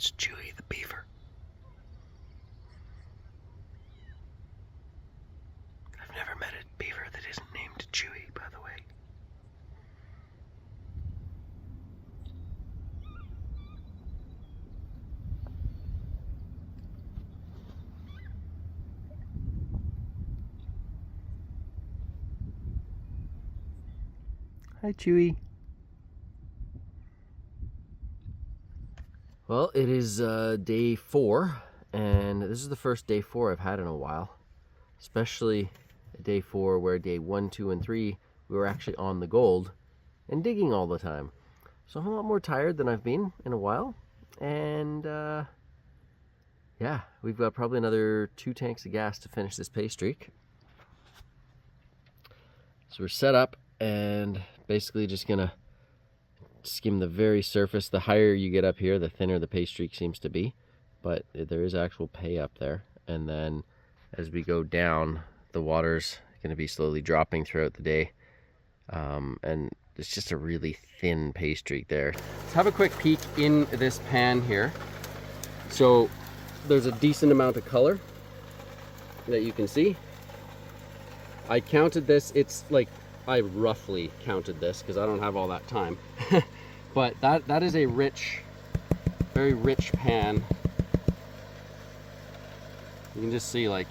It's Chewy the beaver. I've never met a beaver that isn't named Chewy, by the way. Hi, Chewy. Well, it is day 4, and this is the first day 4 I've had in a while. Especially day 4, where day 1, 2, and 3 we were actually on the gold and digging all the time. So I'm a lot more tired than I've been in a while, and yeah, we've got probably another 2 tanks of gas to finish this pay streak. So we're set up and basically just gonna skim the very surface. The higher you get up here, the thinner the pay streak seems to be, but there is actual pay up there. And then as we go down, the water's going to be slowly dropping throughout the day, and it's just a really thin pay streak there. Let's have a quick peek in this pan here. So there's a decent amount of color that you can see. I counted this. It's like, I roughly counted this because I don't have all that time. But that is a rich, very rich pan. You can just see, like,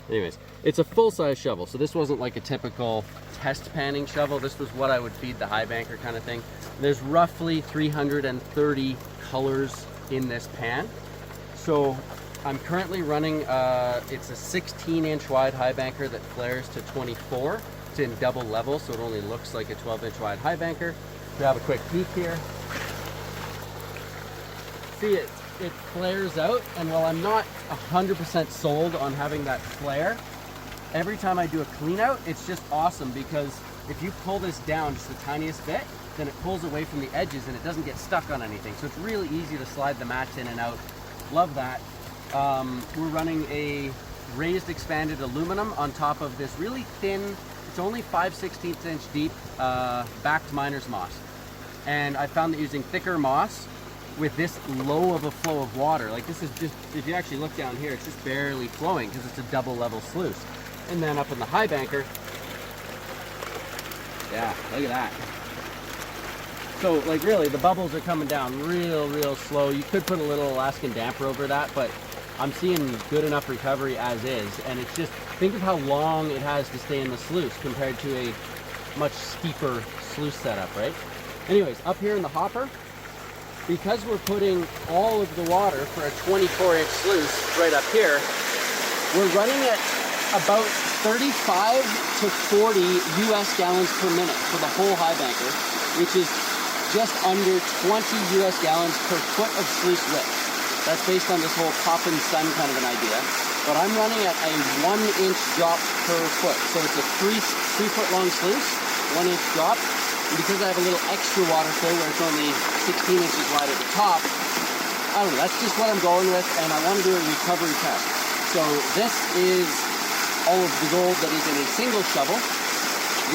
anyways, it's a full-size shovel. So this wasn't like a typical test panning shovel. This was what I would feed the Highbanker kind of thing. There's roughly 330 colors in this pan. So I'm currently running, it's a 16-inch wide Highbanker that flares to 24. It's in double level, so it only looks like a 12-inch wide Highbanker. We have a quick peek here. See, it flares out, and while I'm not 100% sold on having that flare, every time I do a clean out, it's just awesome, because if you pull this down just the tiniest bit, then it pulls away from the edges and it doesn't get stuck on anything. So it's really easy to slide the mats in and out. Love that. We're running a raised expanded aluminum on top of this really thin, it's only 5/16 inch deep, backed miner's moss. And I found that using thicker moss with this low of a flow of water, like this is just, if you actually look down here, it's just barely flowing because it's a double level sluice. And then up in the Highbanker, yeah, look at that. So like really, the bubbles are coming down real slow. You could put a little Alaskan damper over that, but I'm seeing good enough recovery as is. And it's just, think of how long it has to stay in the sluice compared to a much steeper sluice setup, right? Anyways, up here in the hopper, because we're putting all of the water for a 24-inch sluice right up here, we're running at about 35 to 40 US gallons per minute for the whole Highbanker, which is just under 20 US gallons per foot of sluice width. That's based on this whole poppin' sun kind of an idea. But I'm running at a 1-inch drop per foot. So it's a 3 foot long sluice, 1-inch drop. And because I have a little extra water flow where it's only 16 inches wide at the top, I don't know, that's just what I'm going with, and I want to do a recovery test. So this is all of the gold that is in a single shovel.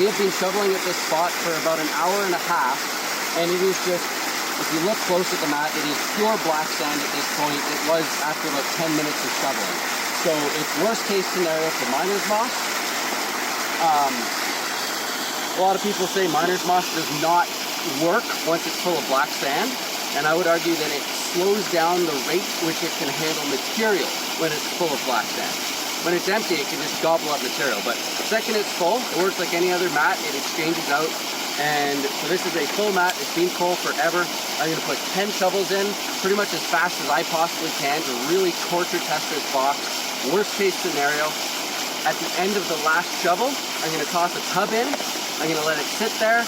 We have been shoveling at this spot for about an hour and a half, and it is just, if you look close at the mat, it is pure black sand at this point. It was after about 10 minutes of shoveling. So it's worst case scenario for miner's moss. A lot of people say miner's moss does not work once it's full of black sand, and I would argue that it slows down the rate which it can handle material when it's full of black sand. When it's empty, it can just gobble up material, but the second it's full, it works like any other mat, it exchanges out. And so this is a full mat, it's been full forever. I'm gonna put 10 shovels in, pretty much as fast as I possibly can to really torture test this box. Worst case scenario, at the end of the last shovel, I'm gonna toss a tub in, I'm gonna let it sit there,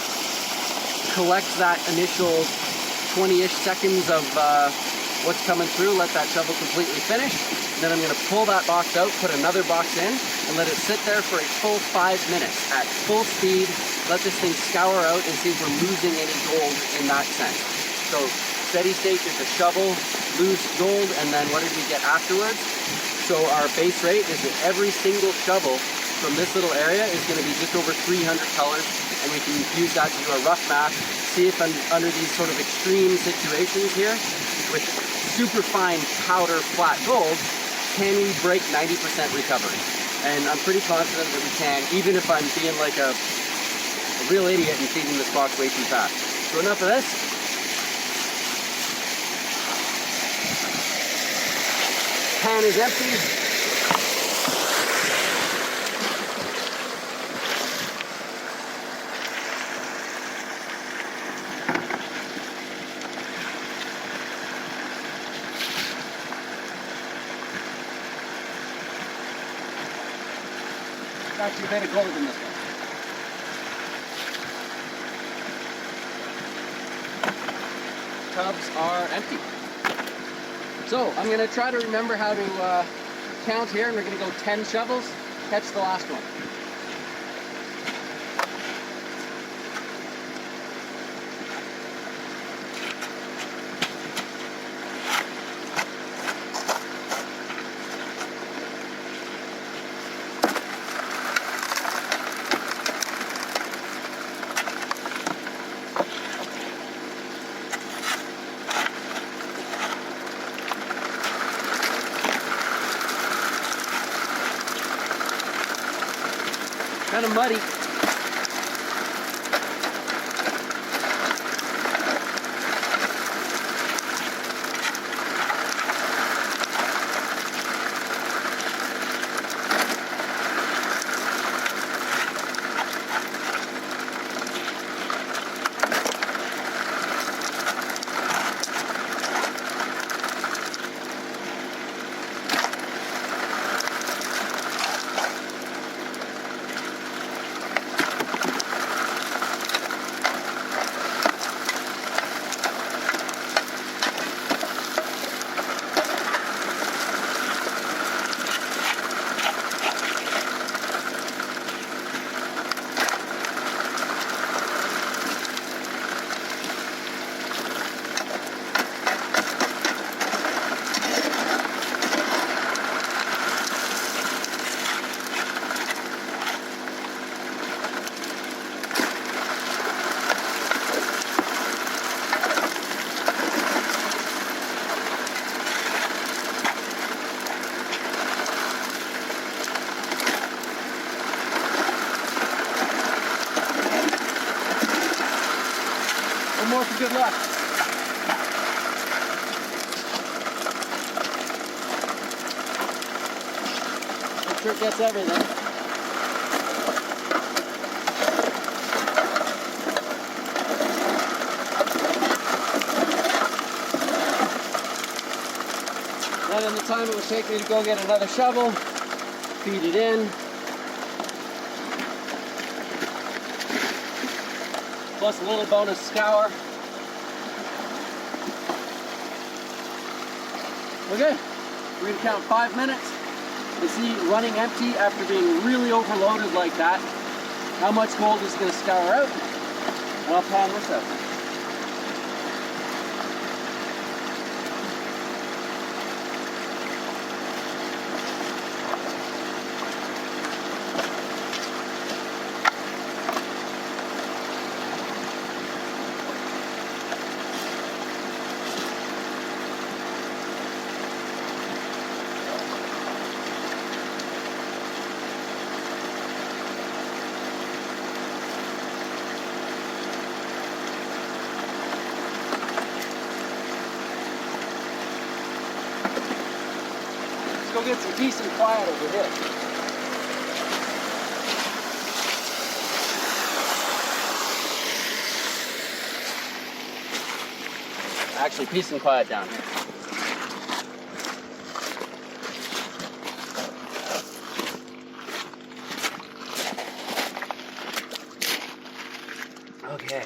collect that initial 20-ish seconds of what's coming through, let that shovel completely finish. Then I'm gonna pull that box out, put another box in, and let it sit there for a full 5 minutes at full speed. Let this thing scour out and see if we're losing any gold in that sense. So steady state is a shovel, lose gold, and then what did we get afterwards? So our base rate is that every single shovel from this little area is going to be just over 300 colors, and we can use that to do a rough math, see if under these sort of extreme situations here, with super fine powder flat gold, can we break 90% recovery? And I'm pretty confident that we can, even if I'm being like a real idiot and feeding this box way too fast. So enough of this. Pan is empty. Actually, a bit of gold in this one. Tubs are empty. So I'm going to try to remember how to count here, and we're going to go 10 shovels, catch the last one. Kind of muddy. One more for good luck. Make sure it gets everything. Then in the time it would take me to go get another shovel, feed it in. Plus a little bonus scour. We're good. We're gonna count 5 minutes to see running empty after being really overloaded like that, how much gold is gonna scour out, and I'll pan this out. Go get some peace and quiet over here. Actually, peace and quiet down here. Okay.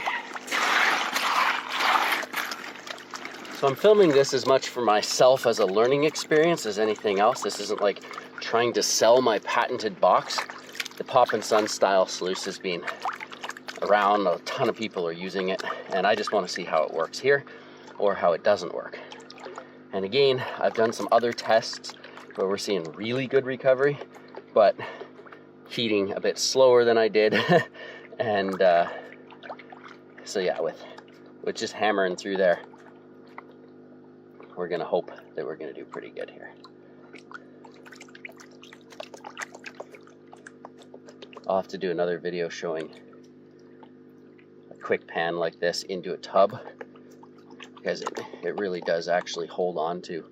So I'm filming this as much for myself as a learning experience as anything else. This isn't like trying to sell my patented box. The Pop and Sun style sluice has been around, a ton of people are using it, and I just want to see how it works here or how it doesn't work. And again, I've done some other tests where we're seeing really good recovery, but feeding a bit slower than I did. And so yeah, with just hammering through there. we're gonna hope that we're gonna do pretty good here. I'll have to do another video showing a quick pan like this into a tub, because it really does actually hold on to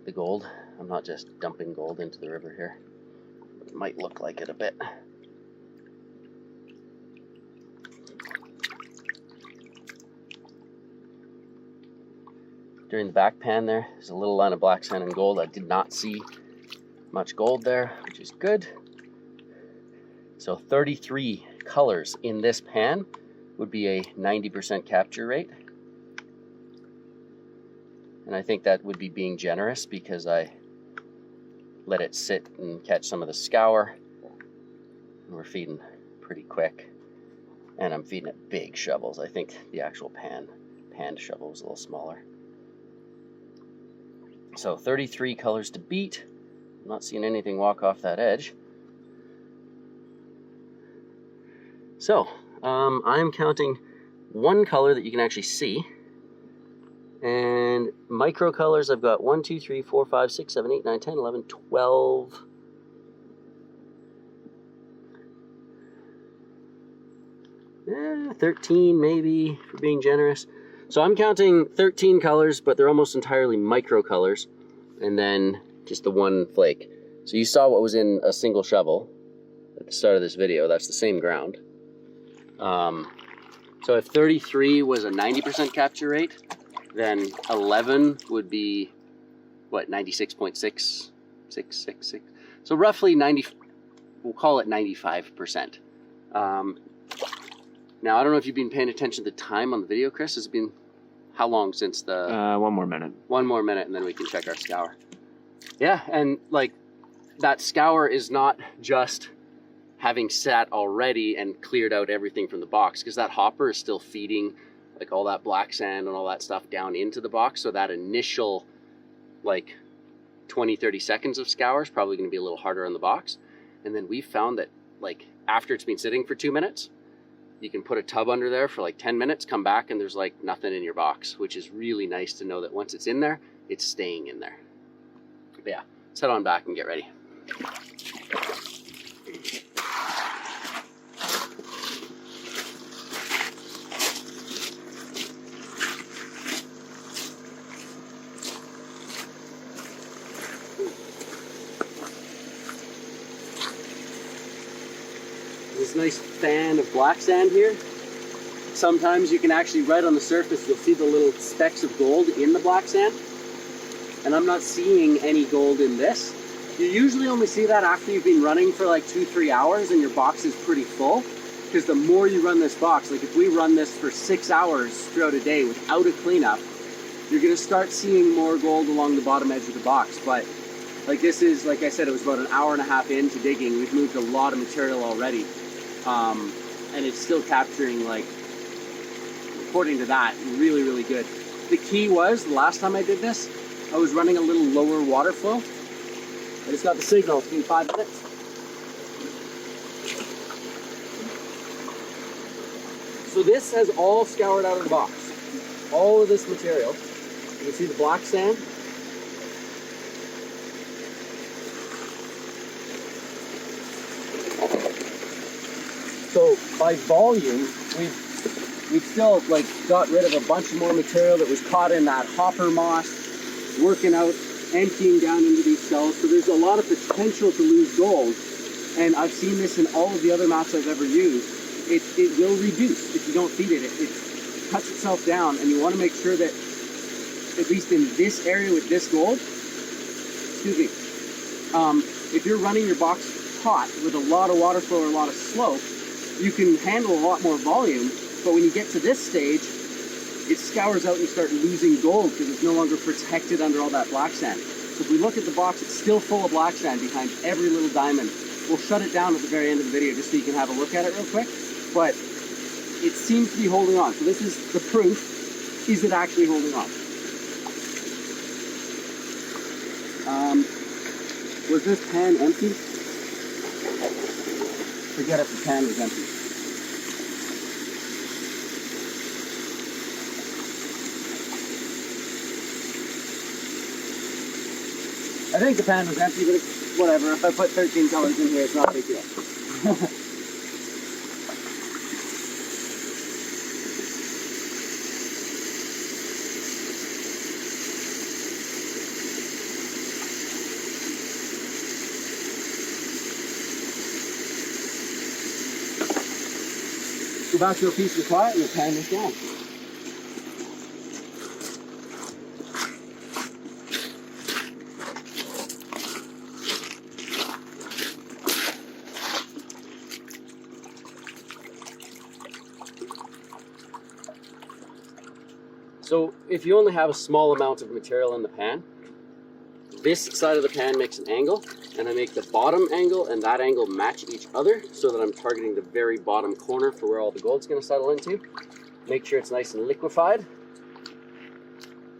the gold. I'm not just dumping gold into the river here. It might look like it a bit. During the back pan there's a little line of black sand and gold. I did not see much gold there, which is good. So 33 colors in this pan would be a 90% capture rate. And I think that would be being generous because I let it sit and catch some of the scour. And we're feeding pretty quick. And I'm feeding it big shovels. I think the actual panned shovel was a little smaller. So 33 colors to beat. I'm not seeing anything walk off that edge. So I'm counting one color that you can actually see. And micro colors, I've got 1, 2, 3, 4, 5, 6, 7, 8, 9, 10, 11, 12. 13 maybe, for being generous. So I'm counting 13 colors, but they're almost entirely micro colors, and then just the one flake. So you saw what was in a single shovel at the start of this video. That's the same ground. So if 33 was a 90% capture rate, then 11 would be, what, 96.6666? So roughly 90, we'll call it 95%. Now, I don't know if you've been paying attention to the time on the video, Chris. Has it been how long since the... 1 more minute. 1 more minute, and then we can check our scour. Yeah, and like that scour is not just having sat already and cleared out everything from the box, because that hopper is still feeding like all that black sand and all that stuff down into the box. So that initial like 20-30 seconds of scour is probably going to be a little harder on the box. And then we found that like after it's been sitting for 2 minutes, you can put a tub under there for like 10 minutes, come back, and there's like nothing in your box, which is really nice to know that once it's in there, it's staying in there. But yeah, let's head on back and get ready. This nice fan of black sand here. Sometimes you can actually, right on the surface, you'll see the little specks of gold in the black sand. And I'm not seeing any gold in this. You usually only see that after you've been running for like 2-3 hours and your box is pretty full. Because the more you run this box, like if we run this for 6 hours throughout a day without a cleanup, you're gonna start seeing more gold along the bottom edge of the box. But like this is, like I said, it was about an hour and a half into digging. We've moved a lot of material already. And it's still capturing, like, according to that, really, really good. The key was, the last time I did this, I was running a little lower water flow. I just got the signal, it's been 5 minutes. So this has all scoured out of the box. All of this material. You can see the black sand. So by volume, we've still like got rid of a bunch more material that was caught in that hopper moss, working out, emptying down into these cells. So there's a lot of potential to lose gold. And I've seen this in all of the other mats I've ever used. It will reduce if you don't feed it. It cuts itself down, and you want to make sure that, at least in this area with this gold, excuse me, if you're running your box hot with a lot of water flow or a lot of slope, you can handle a lot more volume, but when you get to this stage, it scours out and you start losing gold because it's no longer protected under all that black sand. So if we look at the box, it's still full of black sand behind every little diamond. We'll shut it down at the very end of the video just so you can have a look at it real quick, but it seems to be holding on. So this is the proof. Is it actually holding on? Was this pan empty? Forget if the pan was empty. I think the pan was empty, but whatever. If I put 13 colors in here, it's not a big deal. Go back to a piece of quiet and we'll pan this down. So if you only have a small amount of material in the pan, this side of the pan makes an angle, and I make the bottom angle and that angle match each other so that I'm targeting the very bottom corner for where all the gold's going to settle into. Make sure it's nice and liquefied.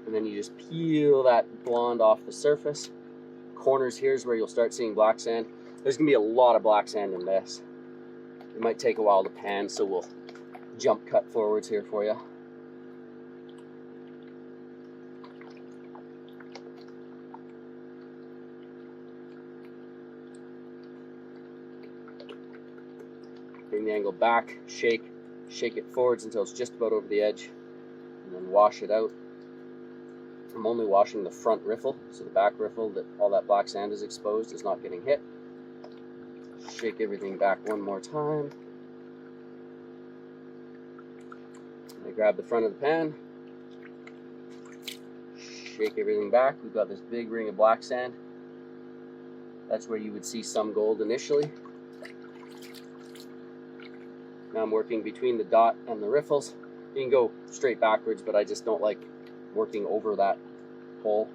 And then you just peel that blonde off the surface. Corners here's where you'll start seeing black sand. There's going to be a lot of black sand in this. It might take a while to pan, so we'll jump cut forwards here for you. Bring the angle back, shake it forwards until it's just about over the edge, and then wash it out. I'm only washing the front riffle, so the back riffle, that all that black sand is exposed, is not getting hit. Shake everything back one more time. And I grab the front of the pan, shake everything back. We've got this big ring of black sand. That's where you would see some gold initially. Now I'm working between the dot and the riffles. You can go straight backwards, but I just don't like working over that hole.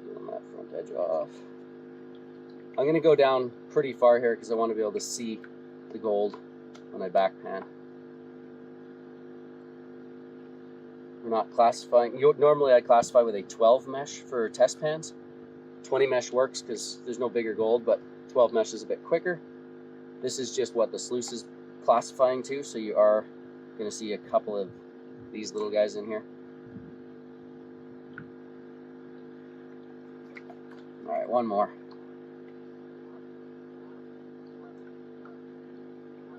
Peel that front edge off. I'm going to go down pretty far here because I want to be able to see the gold when I back pan. We're not classifying. Normally I classify with a 12 mesh for test pans. 20 mesh works because there's no bigger gold, but 12 mesh is a bit quicker. This is just what the sluice is classifying to, so you are going to see a couple of these little guys in here. All right, one more.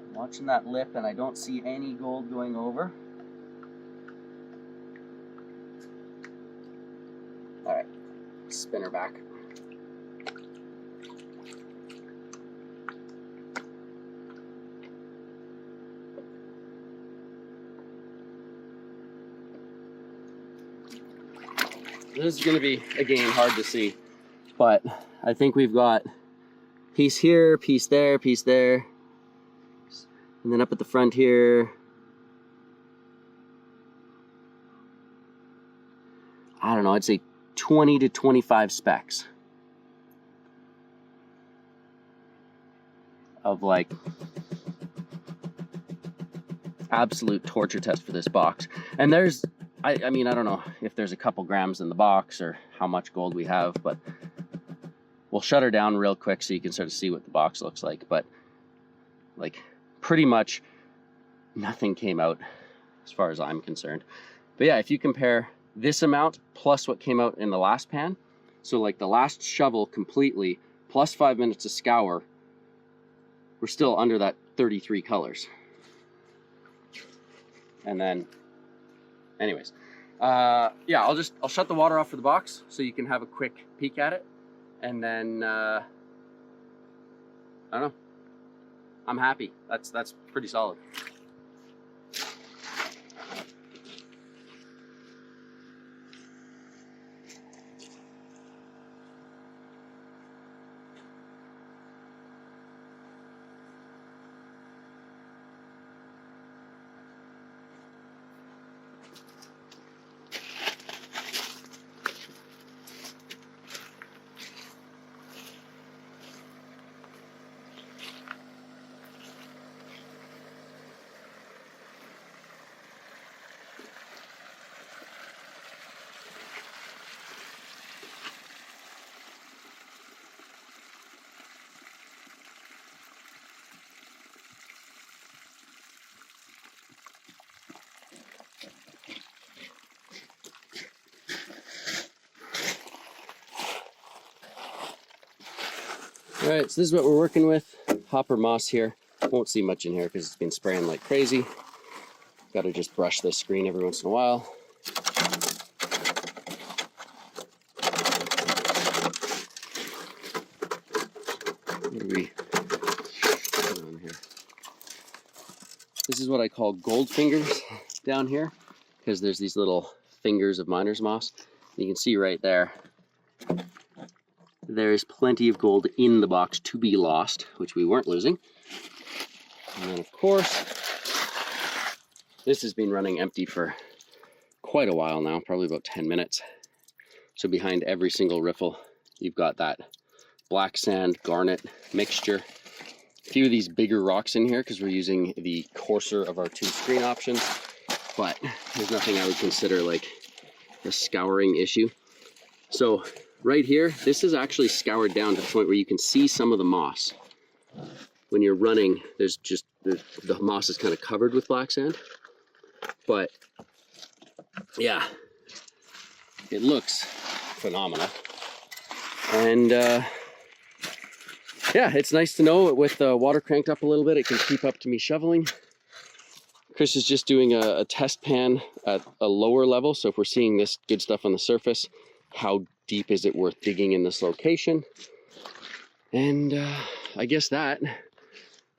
I'm watching that lip and I don't see any gold going over. All right, spin her back. This is going to be, again, hard to see, but I think we've got piece here, piece there, and then up at the front here, I don't know, I'd say 20 to 25 specks of like absolute torture test for this box. And there's, I mean, I don't know if there's a couple grams in the box or how much gold we have, but we'll shut her down real quick so you can sort of see what the box looks like. But like pretty much nothing came out as far as I'm concerned. But yeah, if you compare this amount plus what came out in the last pan, so like the last shovel completely plus 5 minutes of scour, we're still under that 33 colors. And then anyways, yeah, I'll shut the water off for the box so you can have a quick peek at it. And then I don't know, I'm happy. That's pretty solid. All right, so this is what we're working with. Hopper moss here. Won't see much in here because it's been spraying like crazy. Got to just brush this screen every once in a while. What are we putting on here? This is what I call gold fingers down here, because there's these little fingers of miner's moss. You can see right there, there's plenty of gold in the box to be lost, which we weren't losing. And then of course, this has been running empty for quite a while now, probably about 10 minutes. So behind every single riffle, you've got that black sand garnet mixture. A few of these bigger rocks in here because we're using the coarser of our two screen options, but there's nothing I would consider like a scouring issue. So right here, this is actually scoured down to the point where you can see some of the moss. When you're running, the moss is kind of covered with black sand, but yeah, it looks phenomenal. And yeah, it's nice to know with the water cranked up a little bit, it can keep up to me shoveling. Chris is just doing a test pan at a lower level. So if we're seeing this good stuff on the surface, how deep is it worth digging in this location? And I guess that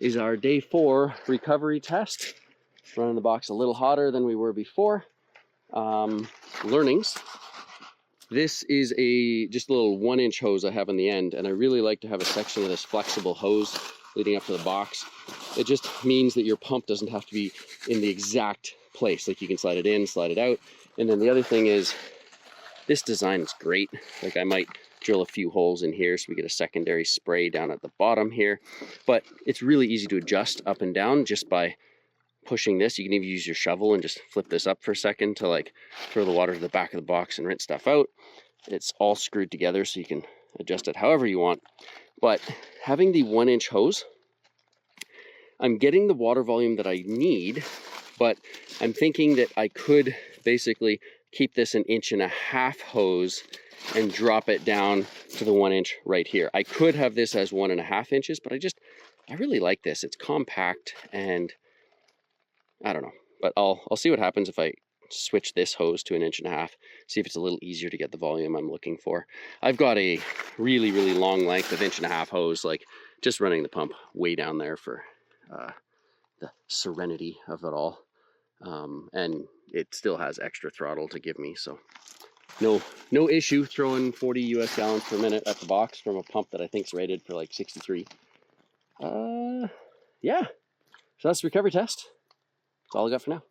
is our day 4 recovery test. Running the box a little hotter than we were before. Learnings. This is just a little 1-inch hose I have on the end, and I really like to have a section of this flexible hose leading up to the box. It just means that your pump doesn't have to be in the exact place. Like you can slide it in, slide it out. And then the other thing is, this design is great. Like I might drill a few holes in here so we get a secondary spray down at the bottom here. But it's really easy to adjust up and down just by pushing this. You can even use your shovel and just flip this up for a second to like throw the water to the back of the box and rinse stuff out. It's all screwed together so you can adjust it however you want. But having the 1-inch hose, I'm getting the water volume that I need, but I'm thinking that I could basically keep this 1.5 inch hose and drop it down to the 1-inch right here. I could have this as 1.5 inches, but I really like this. It's compact, and I don't know, but I'll see what happens if I switch this hose to 1.5 inches, see if it's a little easier to get the volume I'm looking for. I've got a really, really long length of 1.5 inch hose, like just running the pump way down there for the serenity of it all. And it still has extra throttle to give me, so no issue throwing 40 US gallons per minute at the box from a pump that I think is rated for like 63. Yeah, so that's the recovery test. That's all I got for now.